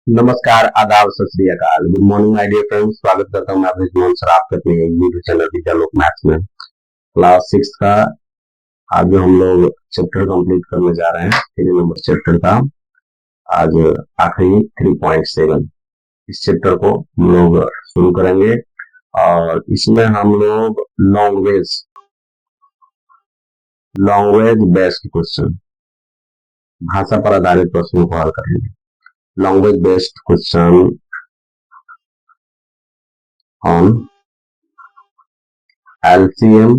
नमस्कार, आदाब, सत श्री अकाल, good morning my dear friends. स्वागत करता हूं मैं अभिजीत मोहन सर आपके अपने यूट्यूब चैनल विद्यालोक मैथ्स में। क्लास 6 का आज हम लोग चैप्टर कंप्लीट करने जा रहे हैं। 3 नंबर चैप्टर का आज आखिरी 3.7 इस चैप्टर को हम लोग शुरू करेंगे और इसमें हम लोग लैंग्वेज बेस्ड क्वेश्चन, भाषा पर आधारित प्रश्नों को हल करेंगे। Language based question on LCM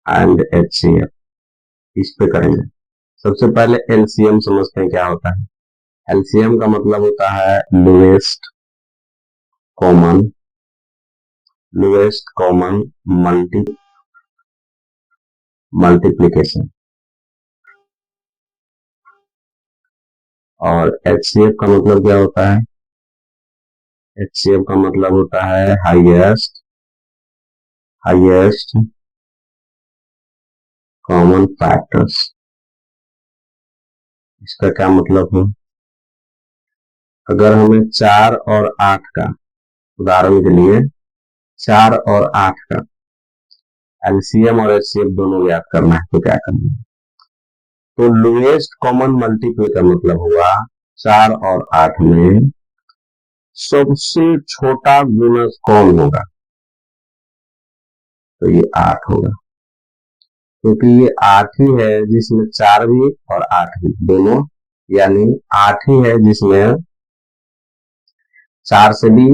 and HCF इस पे करेंगे। सबसे पहले LCM समझते हैं क्या होता है। LCM का मतलब होता है लोएस्ट कॉमन मल्टीप्लिकेशन, और HCF का मतलब क्या होता है। HCF का मतलब होता है हाईएस्ट कॉमन फैक्टर्स। इसका क्या मतलब है, अगर हमें 4 और 8 का, उदाहरण के लिए 4 और 8 का LCM और HCF दोनों ज्ञात करना है तो क्या करना है। तो लोएस्ट कॉमन मल्टीपल का मतलब हुआ 4 और 8 में सबसे छोटा गुणज कौन होगा, तो ये 8 होगा, क्योंकि ये 8 ही है जिसमें 4 भी और 8 भी दोनों, यानी 8 ही है जिसमें 4 से भी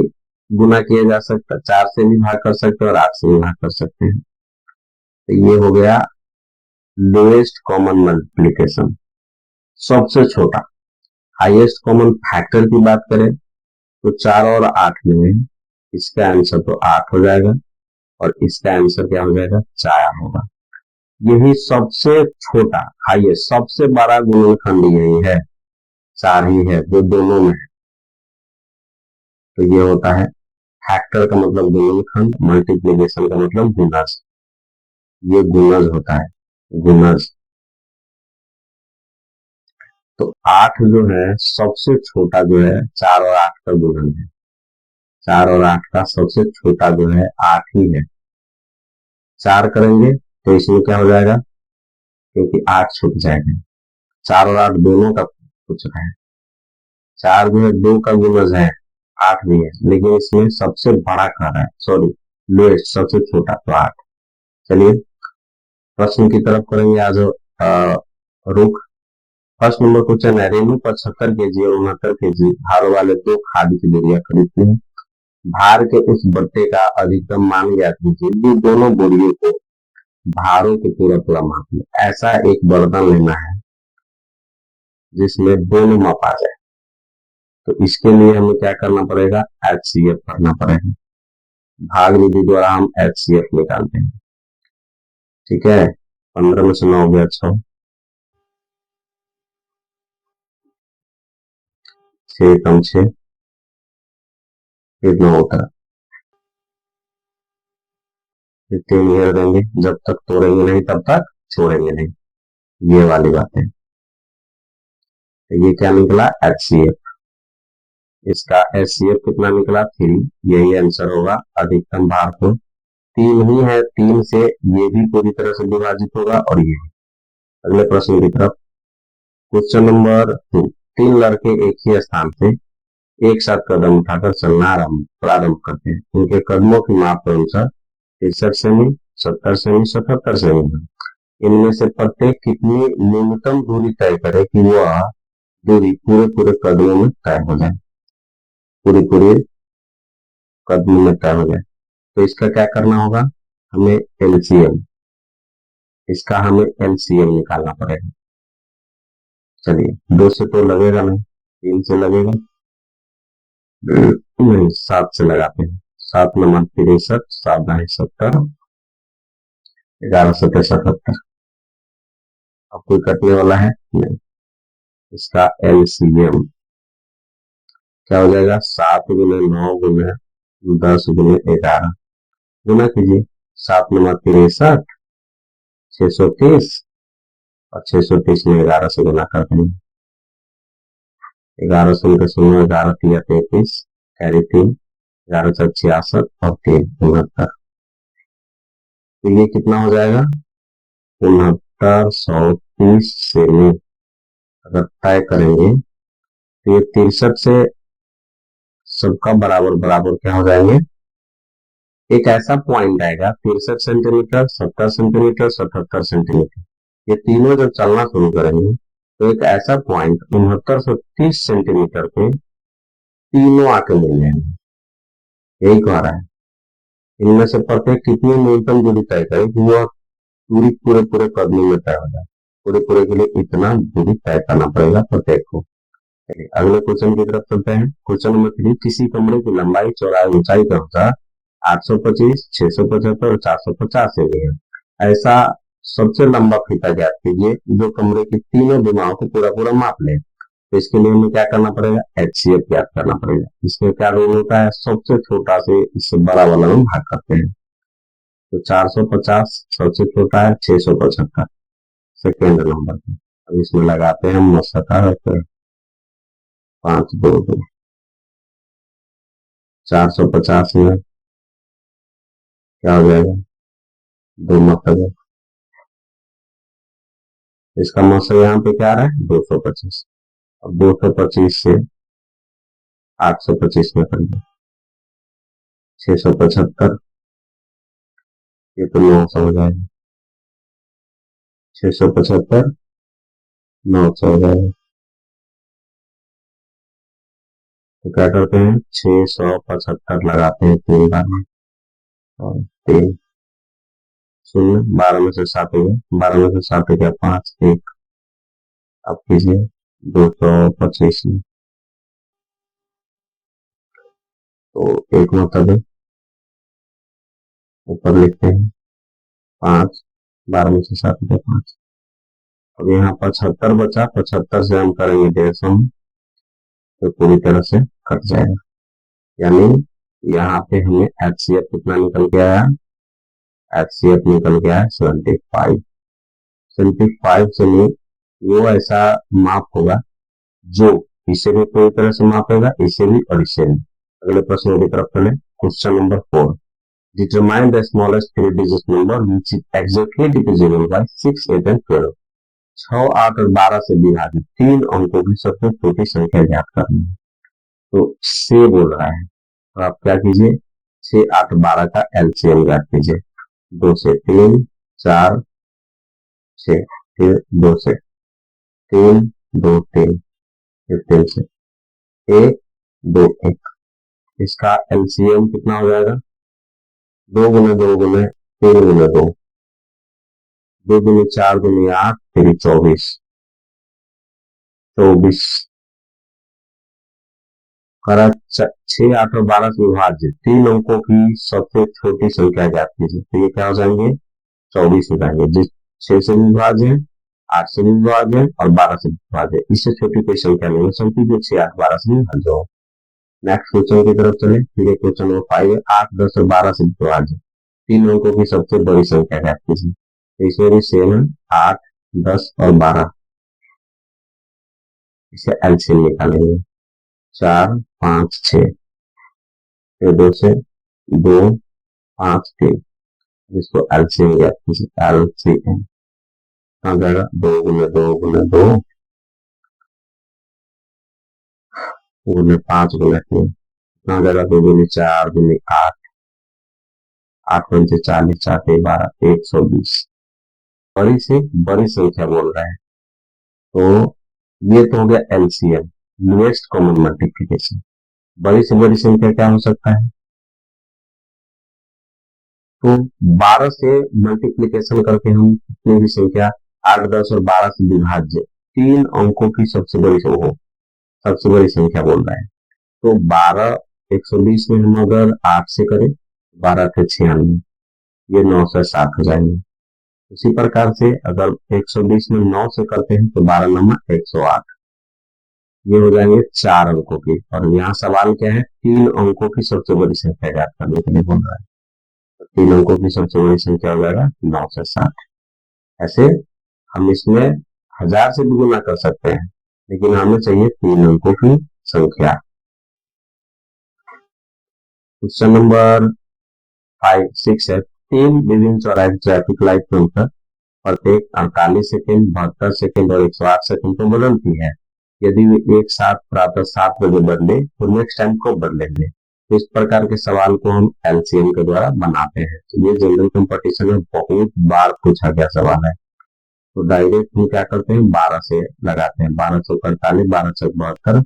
गुना किया जा सकता है, 4 से भी भाग कर सकते हैं और 8 से भी भाग कर सकते हैं। तो ये हो गया लोएस्ट कॉमन मल्टीप्लिकेशन, सबसे छोटा। हाईएस्ट कॉमन फैक्टर की बात करें तो 4 और 8 में इसका आंसर तो 8 हो जाएगा और इसका आंसर क्या हो जाएगा, 4 होगा। यही सबसे छोटा हाईएस्ट सबसे बड़ा गुणनखंड यही है, 4 ही है जो दोनों में है। तो ये होता है फैक्टर का मतलब गुणनखंड, मल्टीप्लिकेशन का मतलब गुणज। ये गुणज होता है, गुणज। तो 8 जो है सबसे छोटा जो है 4 और 8 का गुणन है। 4 और 8 का सबसे छोटा जो है 8 ही है। 4 करेंगे तो इसमें क्या हो जाएगा, क्योंकि 8 छूट जाएगा। 4 और 8 दोनों का कुछ है। 4 जो है 2 का गुणज है, 8 भी है, लेकिन इसमें सबसे बड़ा कह रहा है, सॉरी लोएस्ट सबसे छोटा, तो 8। चलिए प्रश्न की तरफ करेंगे आज। रुख फर्स्ट नंबर क्वेश्चन है, रेणु 75 केजी और 69 केजी भार वाले 2 खाद की बोरियां खरीदती है। भार के उस बट्टे का अधिकतम मान ज्ञात कीजिए जो दोनों बोरियों को भारों के पूरा माप ले। ऐसा एक बर्तन लेना है जिसमें दोनों माप आ जाए, तो इसके लिए हमें क्या करना पड़ेगा, HCF करना पड़ेगा। भाग विधि द्वारा हम HCF निकालते हैं। ठीक है, 15 में से 9 हो गया 6, 6 कम 6, फिर 9 होता है, फिर 3 घेर देंगे, जब तक तोड़ेंगे नहीं तब तक छोड़ेंगे नहीं, ये वाली बात है। ये क्या निकला, HCF। इसका HCF कितना निकला, 3। यही आंसर होगा। अधिकतम भार को 3 ही है, 3 से ये भी पूरी तरह से विभाजित होगा और ये। अगले प्रश्न की तरफ, क्वेश्चन नंबर 2। 3 लड़के एक ही स्थान से एक साथ कदम उठाकर चलना प्रारंभ करते हैं। उनके कदमों की माप के अनुसार 63 सेमी, 70 सेमी, 77 सेमी है। इनमें से प्रत्येक कितनी न्यूनतम दूरी तय करे कि वह दूरी पूरे कदमों में तय हो जाए, पूरी कदमों में तय हो जाए। तो इसका क्या करना होगा, हमें LCM, इसका हमें LCM निकालना पड़ेगा। चलिए 2 से तो लगेगा नहीं, 3 से लगेगा नहीं, 7 से लगाते हैं। 7 नंबर 63, 7 9 70, 11 7 77। अब कोई कटने वाला है नहीं। इसका LCM क्या हो जाएगा, 7 गुने 9 गुने 10 गुने 11, गुना कीजिए। 7 नंबर 63, 630, और 630 में 11 से गुना कर देंगे। 11 शून्य के शून्य, 11 तिया 33, कैरी 3, 11 चौक 66 और 3 69। तो ये कितना हो जाएगा? 6930 से में अगर तय करेंगे तो ये 63 से सबका बराबर बराबर क्या हो जाएंगे? एक ऐसा पॉइंट आएगा 63 सेंटीमीटर, 70 सेंटीमीटर, 77 सेंटीमीटर, ये तीनों जब चलना शुरू करेंगे तो एक ऐसा पॉइंट 6930 सेंटीमीटर पे तीनों आके मिल जाएंगे। यही कह रहा है इनमें से प्रत्येक कितनी न्यूनतम दूरी तय करे कि वह दूरी पूरे पूरे कदमों में तय हो जाए। पूरे पूरे के लिए इतना दूरी तय करना पड़ेगा प्रत्येक को। चलिए अगले क्वेश्चन की तरफ चलते हैं। क्वेश्चन नंबर 3, किसी कमरे की लंबाई चौड़ाई ऊंचाई के अनुसार 825, 675 और 450 सेमी है। ऐसा सबसे लंबा फीता ज्ञात कीजिए जो कमरे की तीनों दिमागों को पूरा पूरा माप ले। तो इसके लिए हमें क्या करना पड़ेगा? HCF ज्ञात करना पड़ेगा। इसमें क्या रूल होता है? सबसे छोटा से इससे बड़ा वाला में भाग करते हैं। तो 450 सबसे छोटा है, 675 सेकेंड नंबर पे। अब इसमें लगाते हैं मसका 5 2 2। 450 में क्या हो जाएगा? 2 मतलब इसका मौसम यहाँ पे क्या आ रहा है? 225। अब 225 से 825 में करिए, 675, ये तो 900 हो जाएगा। 675 900 हो जाएगा। तो क्या करते हैं? 675 लगाते हैं 3 बार में और 3 शून्य, 12 में से 7 हो गया, 12 में से 7 हो गया 5 1। अब कीजिए 225 में, तो एक मतलब ऊपर लिखते हैं 5, 12 में से 7 हो गया 5। अब यहाँ 75 बचा, 75 से हम करेंगे 150 तो पूरी तरह से कट जाएगा। यानी यहाँ पे हमें HCF कितना निकल के आया? HCF निकल गया है 75। 75 से नहीं, वो ऐसा माप होगा जो इसे भी पूरी तरह से मापेगा, इसे भी और इसे भी। अगले प्रश्न की तरफ चले। Question number 4, determine the smallest 3 digit number which is exactly divisible by 6, 8 and 12। 6, 8 और 12 से विभाजित 3 अंकों की सबसे छोटी संख्या ज्ञात करनी है। तो से बोल रहा है, तो आप क्या कीजिए? 6, 8, 12 का LCM ज्ञात कीजिए। 2 से 3, 4, 6, फिर 2 से 3, 2 3, फिर 3 से 1, 2 1। इसका LCM कितना हो जाएगा? 2 गुने 2 गुने 3 गुने 2, 2 गुने 4 गुने 8, फिर 24, 24 करा। 6, 8 और 12 से विभाजित 3 अंकों की सबसे छोटी संख्या ज्ञात कीजिए। तो ये क्या हो जाएंगे? 24 हो जाएंगे। जिस 6 से विभाज्य है, 8 से विभाज्य है और 12 से विभाज्य है, इससे छोटी कोई संख्या नहीं हो सकती जो 6, 8, 12 से विभाज्य हो। नेक्स्ट क्वेश्चन की तरफ चले। फिर क्वेश्चन नंबर 5 है, 8, 10 और 12 से विभाज्य 3 अंकों की सबसे बड़ी संख्या ज्ञात कीजिए। तो इसमें भी सेम है, 8, 10 और 12, इसे एलसीएम निकालेंगे। 4, 5, 6, फिर 2 से 2, 5, 3, जिसको एलसीएम ज्ञात कीजिए। LCM कहाँ जाएगा? 2 गुने 2 गुने 2 गुने 5 गुने 3, कहाँ जाएगा? 2 गुने 4 गुने 8, 8 पंचे 40, 4 के 12, 120। बड़ी से बड़ी संख्या बोल रहा है, तो ये तो हो गया LCM, लोएस्ट कॉमन मल्टीप्लिकेशन। बड़ी से बड़ी संख्या क्या हो सकता है? तो 12 से मल्टीप्लिकेशन करके हम कितनी भी संख्या 8, 10 और 12 से विभाज्य 3 अंकों की सबसे बड़ी संख्या बोल रहा है। तो 12 120 में हम अगर 8 से करें, 12 थे 96, ये 9 से 7 हो जाएंगे। उसी प्रकार से अगर 120 में 9 से करते हैं तो 12 नंबर 108, ये हो जाएंगे 4 अंकों की। और यहाँ सवाल क्या है? 3 अंकों की सबसे बड़ी संख्या ज्ञात करने के लिए बोल रहा है। तो 3 अंकों की सबसे बड़ी संख्या हो जाएगा 9 से 7। ऐसे हम इसमें 1000 से भी गुना कर सकते हैं। लेकिन हमें चाहिए 3 अंकों की संख्या। क्वेश्चन नंबर 5-6 है, 3 विभिन्न चौराहे ट्रैफिक लाइट जलकर प्रत्येक 48 सेकेंड, 72 सेकेंड और 108 सेकेंड पर बदलती है। यदि वे एक साथ प्रातः 7 बजे बदले तो नेक्स्ट टाइम कब बदलेंगे? तो इस प्रकार के सवाल को हम एलसीएम के द्वारा बनाते हैं। तो ये जनरल कंपटीशन में बहुत बार पूछा गया सवाल है। तो डायरेक्ट हम क्या करते हैं, 12 से लगाते हैं, 12 चौक 48, 12 चौक 72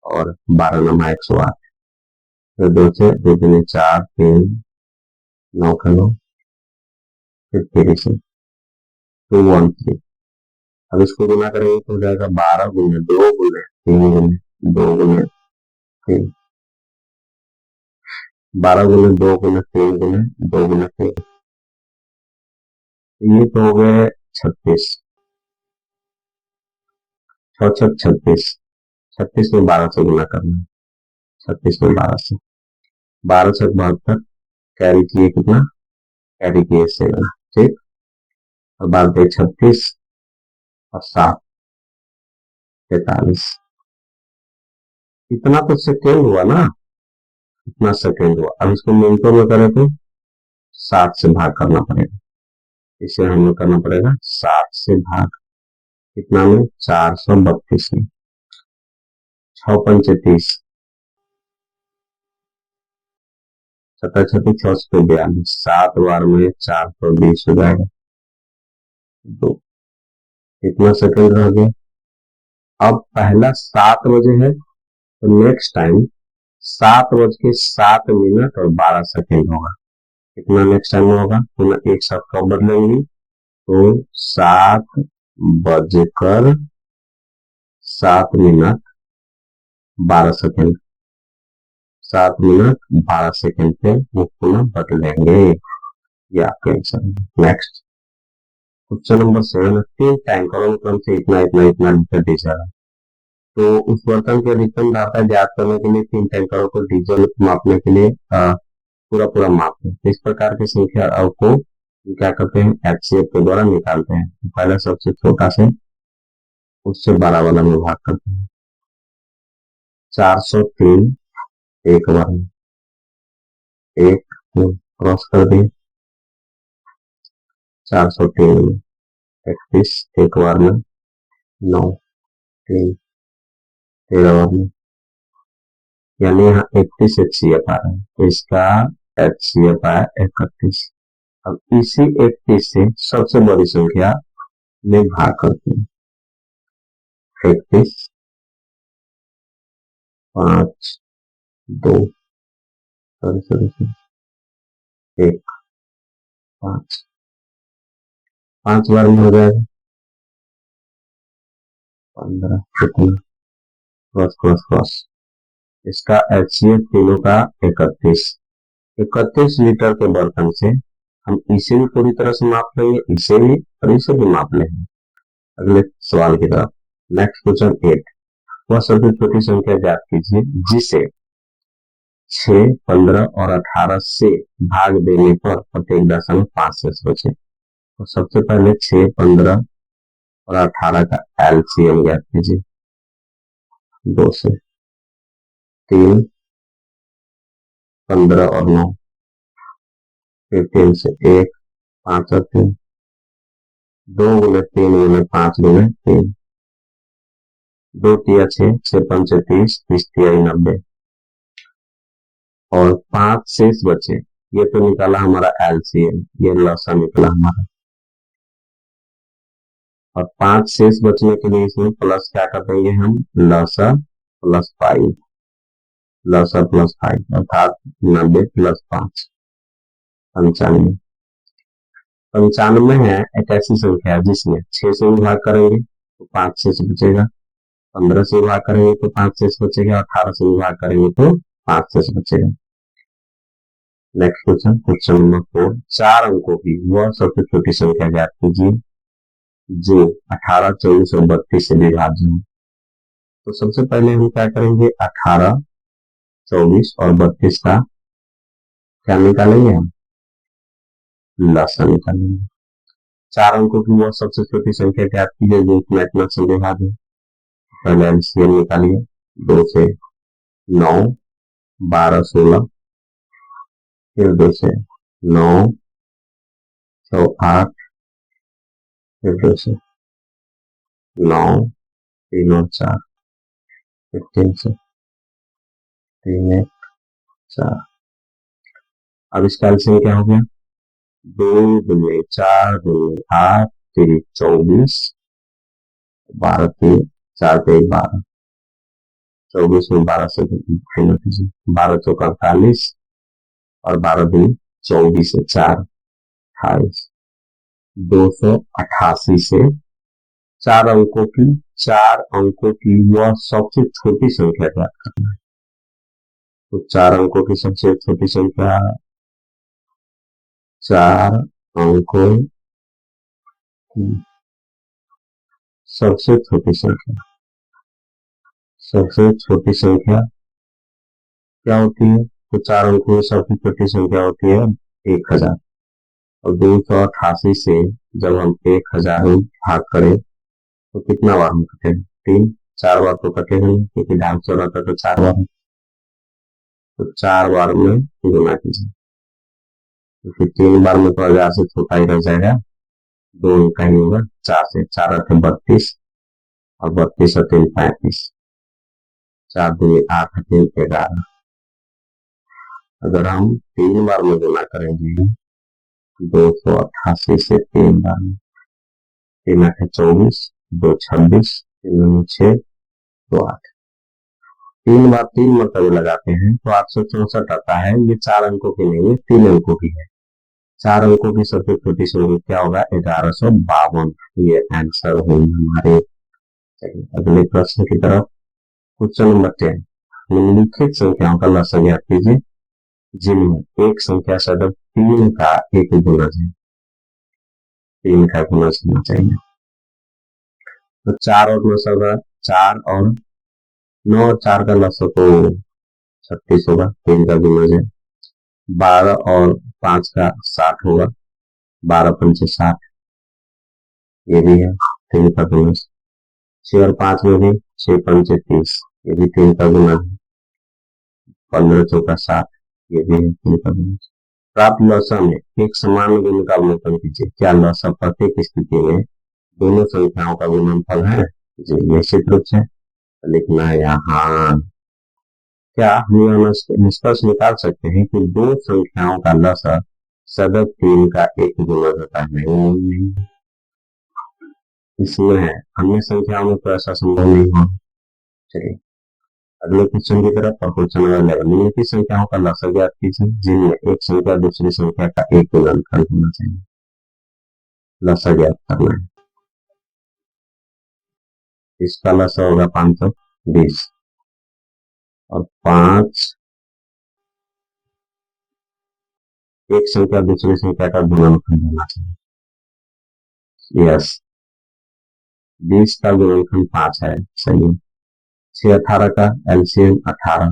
और 12 9 108। तो 2 से 2 दूनी 4, 3 9 का 9, फिर 3 से 213। अब इसको गुना करेंगे तो हो जाएगा 12 गुने 2 गुने 3 गुने 2 गुने 3, 12 गुने 2 गुने 3 गुने 2 गुने 3। ये तो हो गए 36, 6 6 36, 36 में 12 से गुना करना है, 36 में 12 से, 12 6 72, कैरी किए कितना, कैरी किए 7, ठीक। और बात 36 और 7 43। इतना तो सेकेंड हुआ ना, इतना सेकेंड हुआ। अब इसको मिनटों में करें तो 7 से भाग करना पड़ेगा। इसे हमें करना पड़ेगा 7 से भाग, कितना में, 432 में। 6 पंचे 30, 7 6 42, 7 बार में 420 हो जाएगा। दो, कितना सेकेंड रह गया। अब पहला 7 बजे है तो नेक्स्ट टाइम 7 बज के 7 मिनट और 12 सेकेंड होगा। कितना नेक्स्ट टाइम होगा, तो मैं एक साथ कब बदलेंगी, तो 7 बजकर 7 मिनट 12 सेकेंड, 7 मिनट 12 सेकेंड पे वो पुनः बदलेंगे। ये आपका आंसर है। नेक्स्ट क्वेश्चन नंबर 7, 3 टैंकरों में क्रम से इतना इतना इतना लीटर डीजल है। तो उस बर्तन के अधिकतम दाता ज्ञात करने के लिए 3 टैंकरों को डीजल मापने के लिए पूरा पूरा मापते हैं। इस प्रकार की संख्या को क्या करते हैं, एचसीएफ के द्वारा निकालते हैं। तो पहले सबसे छोटा से उससे बड़ा वाला में भाग करते हैं। 403 एक बार में, एक क्रॉस कर दिए, 403 में 31 एक बार में, 9 3 13 बार में, यानी यहाँ 31 एचसीएफ आ रहा है, तो इसका एचसीएफ आया 31। अब इसी 31 से सबसे बड़ी संख्या में भाग करते हैं। 31 5 2 1 5, 5 बार में हो जाएगा 15, कितना, क्रॉस क्रॉस क्रॉस। इसका एचसीएफ तीनों का 31 लीटर के बर्तन से हम इसे भी पूरी तरह से माप लेंगे, इसे भी और इसे भी माप लेंगे। अगले सवाल की तरफ। नेक्स्ट क्वेश्चन 8, वह सबसे छोटी संख्या ज्ञात कीजिए जिसे 6, 15 और 18 से भाग देने पर प्रत्येक दशा में 5 शेष बचे। तो सबसे पहले 6, 15 और 18 का एलसीएम ज्ञात कीजिए। 2 से 3, 15 और 9, फिर 3 से 1, 5 और 3, 2 गुने 3 गुने 5 गुने 3, 2 तिया 6, 6 पंचे 30, 30 तिया 90 और 5 शेष बचे। ये तो निकाला हमारा एलसीएम, ये लसा निकला हमारा। और 5 शेष बचने के लिए इसमें प्लस क्या कर देंगे हम, लसा प्लस 5, लसा प्लस 5 अर्थात 90 प्लस 5, 95। 95 है एक ऐसी संख्या है जिसमें 6 से विभाग करेंगे तो 5 शेष बचेगा, 15 से विभाग करेंगे तो 5 शेष बचेगा, 18 से विभाग करेंगे तो 5 शेष बचेगा। नेक्स्ट क्वेश्चन, क्वेश्चन नंबर 4, 4 अंकों की वह सबसे छोटी संख्या ज्ञात कीजिए जो 18, 24 और 32 से विभाज्य है। तो सबसे पहले हम क्या करेंगे, 18, 24 और 32 का क्या निकालेंगे, हम लसा निकालेंगे। 4 अंकों की वह सबसे छोटी संख्या ज्ञात कीजिए जो इतना इतना से विभाज्य है। पहले एलसीएम निकालिए, 2 से 9, 12 16, फिर 2 से 9, 6 8, फिर 2 से 9, 3 और 4, फिर 3 से 3 1 4। अब इसका एलसीएम क्या हो गया, 2 दूनी 4, दूनी 8, 3 24, 12 3 4 3 12, 24 में 12 से 12 चौका 48 और 12 दूनी 24 से 4 28, 288 से 4 अंकों की वह सबसे छोटी संख्या ज्ञात करना है। तो 4 अंकों की सबसे छोटी संख्या, 4 अंकों की सबसे छोटी संख्या क्या होती है, तो 4 अंकों की सबसे छोटी संख्या होती है 1000। और 288 से जब हम 1000 भाग करें तो कितना बार हम कटेंगे, 3, 4 बार तो कटेगा नहीं क्योंकि 250 रहता तो 4 बार, तो 4 बार में गुना कीजिए, क्योंकि 3 बार में तो 1000 से छोटा ही रह जाएगा, 2 अंक ही होगा, 4 से 4 रखे 32 और 32 और 3 35, 4 दूनी 8 3 11। अगर हम 3 बार में गुना करेंगे 288 से 3 बार में, 3 8 24, 2 26, 3 6, 2 8, 3 बार 3 मरतबे लगाते हैं तो 864 आता है। ये 4 अंकों की नहीं है, 3 अंकों की है। 4 अंकों की सबसे छोटी संख्या क्या होगा, 1152। ये आंसर होंगे हमारे। चलिए अगले प्रश्न की तरफ। क्वेश्चन नंबर 10, निम्नलिखित संख्याओं का लसागु ज्ञात कीजिए जिनमें एक संख्या सदैव 3 का एक गुणज है, 3 का गुणज होना चाहिए। तो 4 और 9 सदैव 4 और 9 और 4 का लसागु तो 36 होगा, 3 का गुणज है। 12 और 5 का 60 होगा, 12 पंचे 60, ये भी है 3 का गुणज। 6 और 5 में भी 6 पंचे 30, ये भी 3 का गुणज है। 15 चौका 60, ये भी है 3 का गुणज। प्राप्त लसा में एक समान गुण का अवलोकन कीजिए। क्या लसा प्रत्येक स्थिति में दोनों संख्याओं का गुणनफल है? जी निश्चित रूप से लिखना है यहाँ। क्या हम यह निष्कर्ष निकाल सकते हैं कि दो संख्याओं का लसा सदैव 3 का एक गुणज होता है? नहीं, इसमें है, अन्य संख्याओं में तो ऐसा संभव नहीं हो। चलिए अगले क्वेश्चन की तरफ। और क्वेश्चन नंबर 11, निम्नलिखित संख्याओं का लसागु ज्ञात कीजिए जिनमें एक संख्या दूसरी संख्या का एक गुणनफल होना चाहिए। लसागु ज्ञात करना है। इसका लसागु होगा 520 और 5 एक संख्या दूसरी संख्या का गुणनफल होना चाहिए। यस, 20 का गुणनफल 5 है, सही है। 6 18 का एलसीएम 18,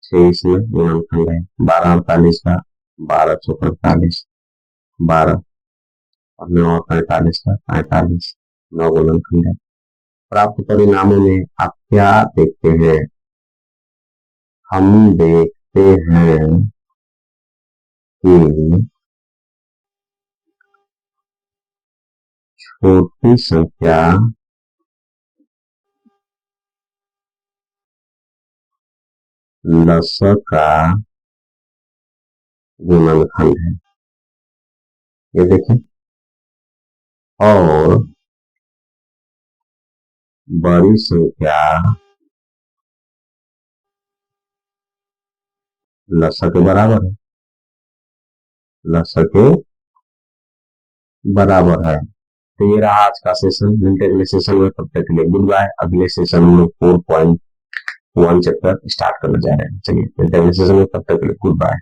6 इसमें गुणनफल है। 12 48 का 12 चौका 48, 12 और 9 45 का 45, 9 गुणनफल है। प्राप्त परिणामों में आप क्या देखते हैं? हम देखते हैं कि छोटी संख्या लसा का गुणनफल है, ये देखें। और बड़ी संख्या लसा के बराबर है, लसा के बराबर है। तो ये रहा आज का सेशन। मिलते अगले सेशन में, तब तक के लिए गुड बाय। अगले सेशन में 4.1 चैप्टर स्टार्ट करने जा रहे हैं। चलिए मिलते अगले सेशन में, तब तक के लिए गुड बाय।